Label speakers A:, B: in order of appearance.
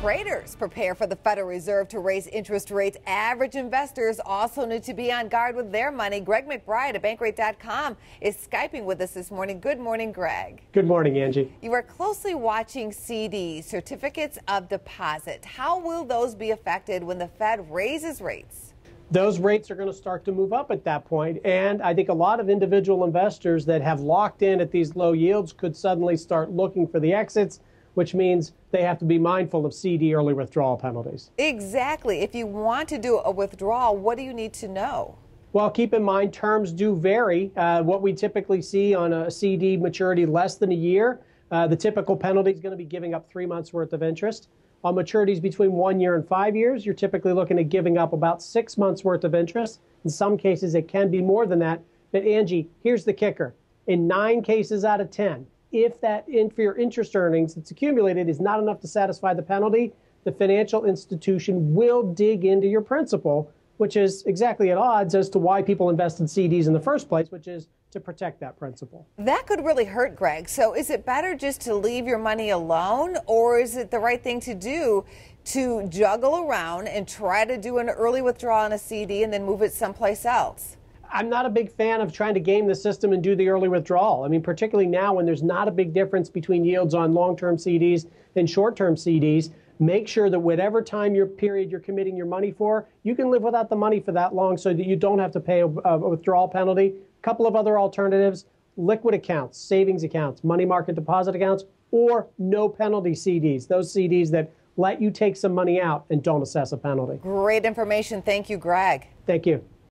A: traders prepare for the Federal Reserve to raise interest rates, average investors also need to be on guard with their money. Greg McBride at Bankrate.com is Skyping with us this morning. Good morning, Greg.
B: Good morning, Angie.
A: You are closely watching CDs, certificates of deposit. How will those be affected when the Fed raises rates?
B: Those rates are going to start to move up at that point, and I think a lot of individual investors that have locked in at these low yields could suddenly start looking for the exits, which means they have to be mindful of CD early withdrawal penalties.
A: Exactly. If you want to do a withdrawal, what do you need to know?
B: Well, keep in mind terms do vary. What we typically see on a CD maturity less than a year, the typical penalty is going to be giving up 3 months worth of interest. On maturities between 1 year and 5 years, you're typically looking at giving up about 6 months worth of interest. In some cases, it can be more than that. But Angie, here's the kicker. In 9 cases out of 10, if your interest earnings that's accumulated is not enough to satisfy the penalty, the financial institution will dig into your principal, which is exactly at odds as to why people invest in CDs in the first place, which is to protect that principal.
A: That could really hurt, Greg. So is it better just to leave your money alone, or is it the right thing to do to juggle around and try to do an early withdrawal on a CD and then move it someplace else?
B: I'm not a big fan of trying to game the system and do the early withdrawal. I mean, particularly now when there's not a big difference between yields on long-term CDs and short-term CDs. Make sure that whatever time period you're committing your money for, you can live without the money for that long so that you don't have to pay a withdrawal penalty. A couple of other alternatives: liquid accounts, savings accounts, money market deposit accounts, or no penalty CDs, those CDs that let you take some money out and don't assess a penalty.
A: Great information. Thank you, Greg.
B: Thank you.